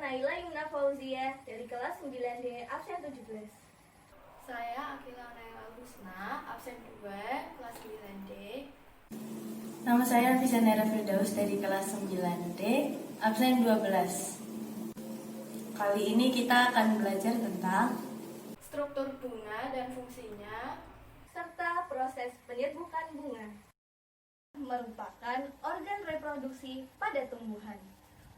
Naila Yumna Fauzia dari kelas 9D absen 17. Saya Akila Naila Husna, absen 2, kelas 9D. Nama saya Visanera Firdaus dari kelas 9D, absen 12. Kali ini kita akan belajar tentang struktur bunga dan fungsinya, serta proses penyerbukan bunga. Merupakan organ reproduksi pada tumbuhan.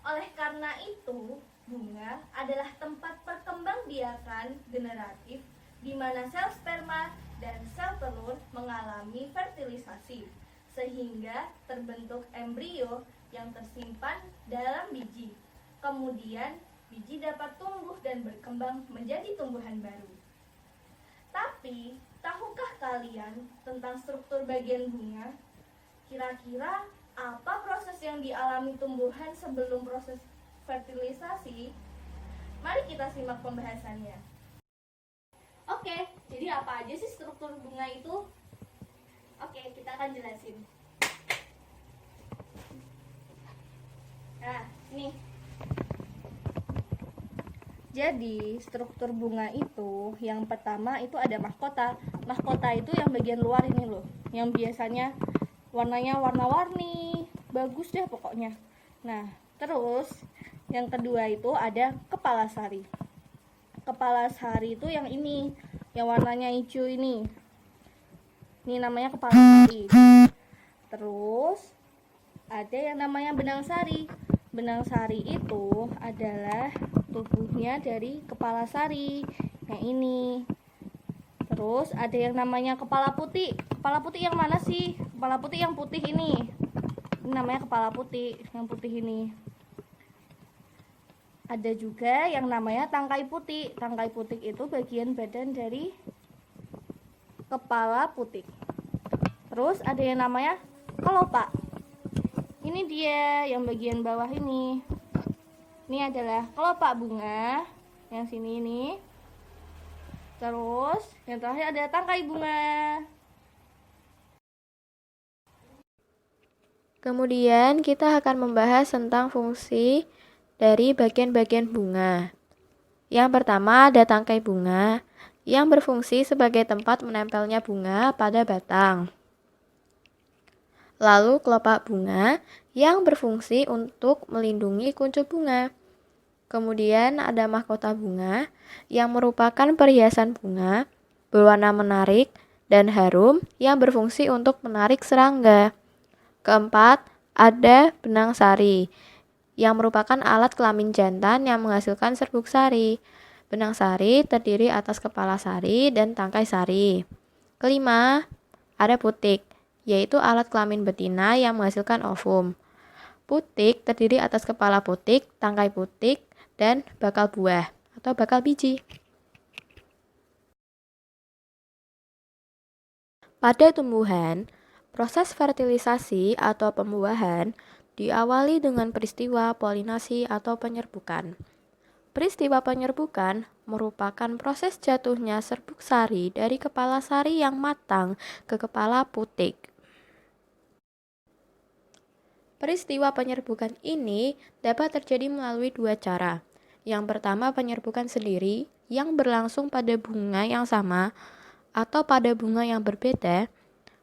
Oleh karena itu, bunga adalah tempat perkembangbiakan generatif di mana sel sperma dan sel telur mengalami fertilisasi, sehingga terbentuk embrio yang tersimpan dalam biji. Kemudian, biji dapat tumbuh dan berkembang menjadi tumbuhan baru. Tapi, tahukah kalian tentang struktur bagian bunga? Kira-kira apa proses yang dialami tumbuhan sebelum proses fertilisasi? Mari kita simak pembahasannya. Oke, jadi apa aja sih struktur bunga itu? Oke, kita akan jelasin. Nah, nih. Jadi, struktur bunga itu yang pertama itu ada mahkota. Mahkota itu yang bagian luar ini loh, yang biasanya warnanya warna-warni, bagus deh pokoknya. Nah, terus yang kedua itu ada kepala sari. Kepala sari itu yang ini, yang warnanya hijau ini. Ini namanya kepala sari. Terus ada yang namanya benang sari. Benang sari itu adalah tubuhnya dari kepala sari yang ini. Terus ada yang namanya kepala putih. Kepala putih yang mana sih? Kepala putih yang putih ini. Ini namanya kepala putih, yang putih ini. Ada juga yang namanya tangkai putih. Tangkai putih itu bagian badan dari kepala putih. Terus ada yang namanya kelopak. Ini dia yang bagian bawah ini. Ini adalah kelopak bunga yang sini ini. Terus yang terakhir ada tangkai bunga. Kemudian kita akan membahas tentang fungsi dari bagian-bagian bunga. Yang pertama ada tangkai bunga yang berfungsi sebagai tempat menempelnya bunga pada batang. Lalu kelopak bunga yang berfungsi untuk melindungi kuncup bunga. Kemudian ada mahkota bunga yang merupakan perhiasan bunga berwarna menarik dan harum yang berfungsi untuk menarik serangga. Keempat, ada benang sari yang merupakan alat kelamin jantan yang menghasilkan serbuk sari. Benang sari terdiri atas kepala sari dan tangkai sari. Kelima, ada putik, yaitu alat kelamin betina yang menghasilkan ovum. Putik terdiri atas kepala putik, tangkai putik, dan bakal buah atau bakal biji. Pada tumbuhan, proses fertilisasi atau pembuahan diawali dengan peristiwa polinasi atau penyerbukan. Peristiwa penyerbukan merupakan proses jatuhnya serbuk sari dari kepala sari yang matang ke kepala putik. Peristiwa penyerbukan ini dapat terjadi melalui dua cara. Yang pertama, penyerbukan sendiri yang berlangsung pada bunga yang sama atau pada bunga yang berbeda,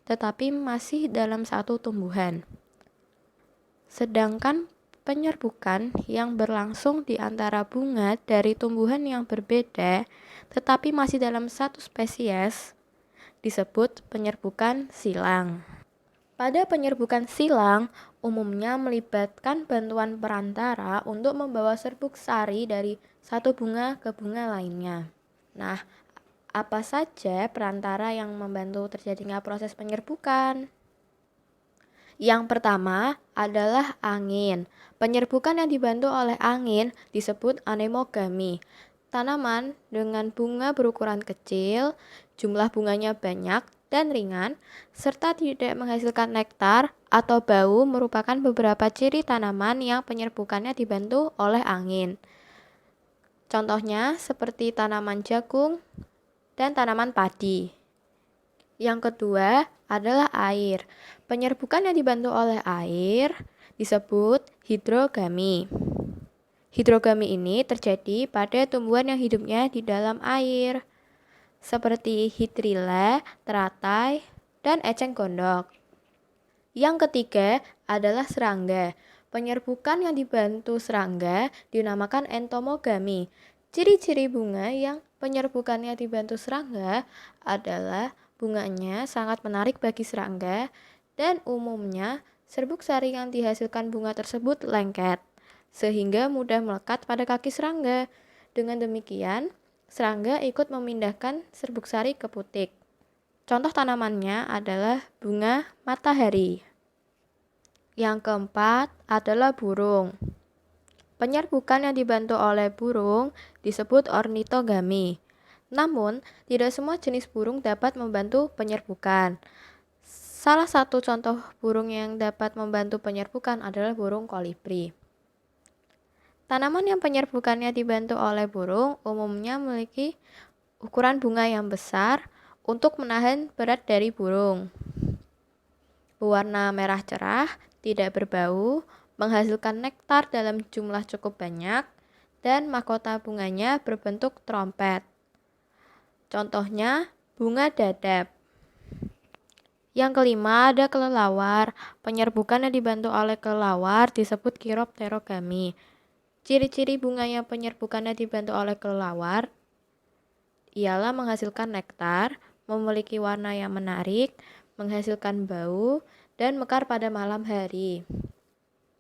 tetapi masih dalam satu tumbuhan. Sedangkan penyerbukan yang berlangsung di antara bunga dari tumbuhan yang berbeda, tetapi masih dalam satu spesies, disebut penyerbukan silang. Pada penyerbukan silang, umumnya melibatkan bantuan perantara untuk membawa serbuk sari dari satu bunga ke bunga lainnya. Nah, apa saja perantara yang membantu terjadinya proses penyerbukan? Yang pertama adalah angin. Penyerbukan yang dibantu oleh angin disebut anemogami. Tanaman dengan bunga berukuran kecil, jumlah bunganya banyak dan ringan, serta tidak menghasilkan nektar atau bau merupakan beberapa ciri tanaman yang penyerbukannya dibantu oleh angin. Contohnya seperti tanaman jagung dan tanaman padi. Yang kedua adalah air. Penyerbukan yang dibantu oleh air disebut hidrogami. Hidrogami ini terjadi pada tumbuhan yang hidupnya di dalam air, seperti hidrilla, teratai, dan eceng gondok. Yang ketiga adalah serangga. Penyerbukan yang dibantu serangga dinamakan entomogami. Ciri-ciri bunga yang penyerbukannya dibantu serangga adalah bunganya sangat menarik bagi serangga dan umumnya serbuk sari yang dihasilkan bunga tersebut lengket, sehingga mudah melekat pada kaki serangga. Dengan demikian, serangga ikut memindahkan serbuk sari ke putik. Contoh tanamannya adalah bunga matahari. Yang keempat adalah burung. Penyerbukan yang dibantu oleh burung disebut ornitogami. Namun, tidak semua jenis burung dapat membantu penyerbukan. Salah satu contoh burung yang dapat membantu penyerbukan adalah burung kolibri. Tanaman yang penyerbukannya dibantu oleh burung umumnya memiliki ukuran bunga yang besar untuk menahan berat dari burung. Berwarna merah cerah, tidak berbau, menghasilkan nektar dalam jumlah cukup banyak, dan mahkota bunganya berbentuk trompet. Contohnya, bunga dadap. Yang kelima ada kelelawar. Penyerbukan yang dibantu oleh kelelawar disebut Chiropterogami. Ciri-ciri bunga yang penyerbukannya dibantu oleh kelelawar ialah menghasilkan nektar, memiliki warna yang menarik, menghasilkan bau, dan mekar pada malam hari.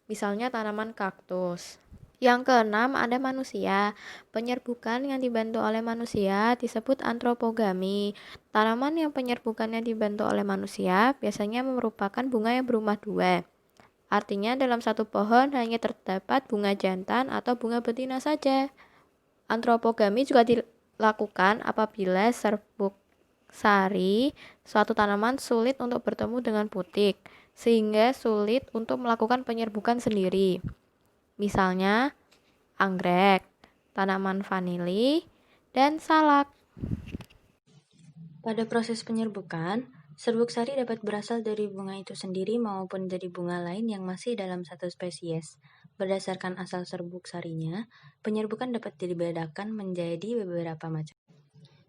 Misalnya tanaman kaktus. Yang keenam ada manusia. Penyerbukan yang dibantu oleh manusia disebut antropogami. Tanaman yang penyerbukannya dibantu oleh manusia biasanya merupakan bunga yang berumah dua. Artinya dalam satu pohon hanya terdapat bunga jantan atau bunga betina saja. Antropogami juga dilakukan apabila serbuk sari suatu tanaman sulit untuk bertemu dengan putik, sehingga sulit untuk melakukan penyerbukan sendiri. Misalnya, anggrek, tanaman vanili, dan salak. Pada proses penyerbukan, serbuk sari dapat berasal dari bunga itu sendiri maupun dari bunga lain yang masih dalam satu spesies. Berdasarkan asal serbuk sarinya, penyerbukan dapat dibedakan menjadi beberapa macam.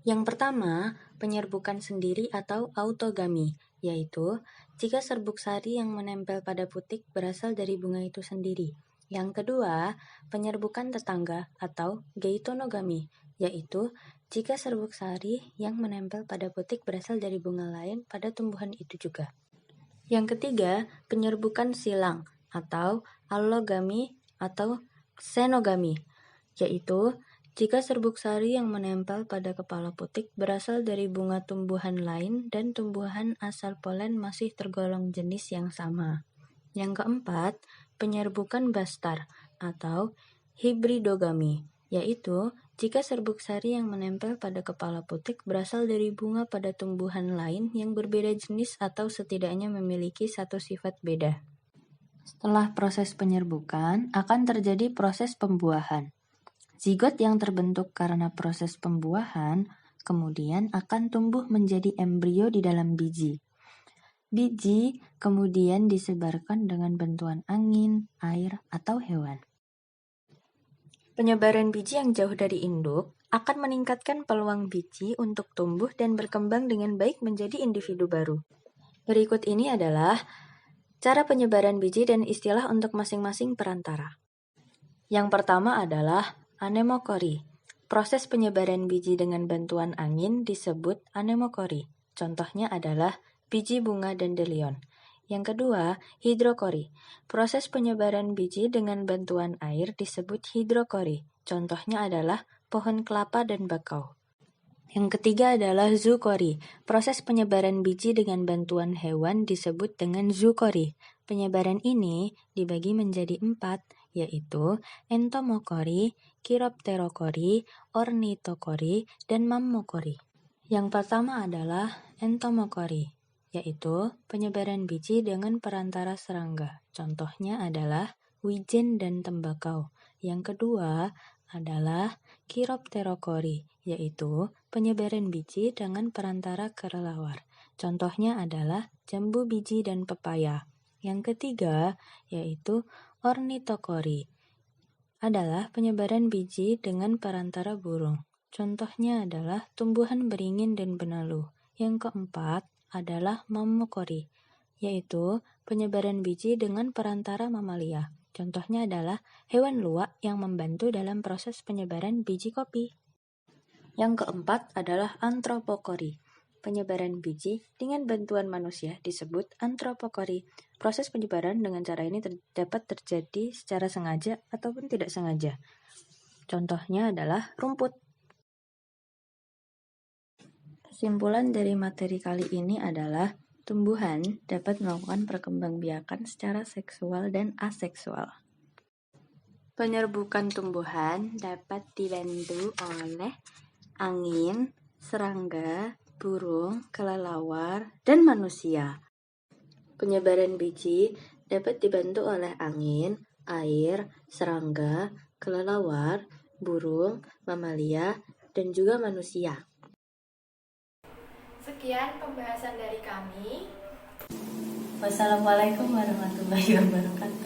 Yang pertama, penyerbukan sendiri atau autogami, yaitu jika serbuk sari yang menempel pada putik berasal dari bunga itu sendiri. Yang kedua, penyerbukan tetangga atau geitonogami, yaitu jika serbuk sari yang menempel pada putik berasal dari bunga lain pada tumbuhan itu juga. Yang ketiga, penyerbukan silang atau allogami atau xenogami, yaitu jika serbuk sari yang menempel pada kepala putik berasal dari bunga tumbuhan lain dan tumbuhan asal polen masih tergolong jenis yang sama. Yang keempat, penyerbukan bastar atau hibridogami, yaitu jika serbuk sari yang menempel pada kepala putik berasal dari bunga pada tumbuhan lain yang berbeda jenis atau setidaknya memiliki satu sifat beda. Setelah proses penyerbukan, akan terjadi proses pembuahan. Zigot yang terbentuk karena proses pembuahan kemudian akan tumbuh menjadi embrio di dalam biji. Biji kemudian disebarkan dengan bantuan angin, air, atau hewan. Penyebaran biji yang jauh dari induk akan meningkatkan peluang biji untuk tumbuh dan berkembang dengan baik menjadi individu baru. Berikut ini adalah cara penyebaran biji dan istilah untuk masing-masing perantara. Yang pertama adalah anemokori. Proses penyebaran biji dengan bantuan angin disebut anemokori. Contohnya adalah biji bunga dandelion. Yang kedua, hidrokori. Proses penyebaran biji dengan bantuan air disebut hidrokori. Contohnya adalah pohon kelapa dan bakau. Yang ketiga adalah zookori. Proses penyebaran biji dengan bantuan hewan disebut dengan zookori. Penyebaran ini dibagi menjadi 4, yaitu entomokori, chiropterokori, ornitokori, dan mammokori. Yang pertama adalah entomokori, yaitu penyebaran biji dengan perantara serangga. Contohnya adalah wijen dan tembakau. Yang kedua adalah chiropterokori, yaitu penyebaran biji dengan perantara kelelawar. Contohnya adalah jambu biji dan pepaya. Yang ketiga yaitu ornitokori, adalah penyebaran biji dengan perantara burung. Contohnya adalah tumbuhan beringin dan benalu. Yang keempat adalah mammokori, yaitu penyebaran biji dengan perantara mamalia. Contohnya adalah hewan luwak yang membantu dalam proses penyebaran biji kopi. Yang keempat adalah antropokori. Penyebaran biji dengan bantuan manusia disebut antropokori. Proses penyebaran dengan cara ini dapat terjadi secara sengaja ataupun tidak sengaja. Contohnya adalah rumput. Kesimpulan dari materi kali ini adalah tumbuhan dapat melakukan perkembangbiakan secara seksual dan aseksual. Penyerbukan tumbuhan dapat dibantu oleh angin, serangga, burung, kelelawar, dan manusia. Penyebaran biji dapat dibantu oleh angin, air, serangga, kelelawar, burung, mamalia, dan juga manusia. Sekian pembahasan dari kami. Wassalamualaikum warahmatullahi wabarakatuh.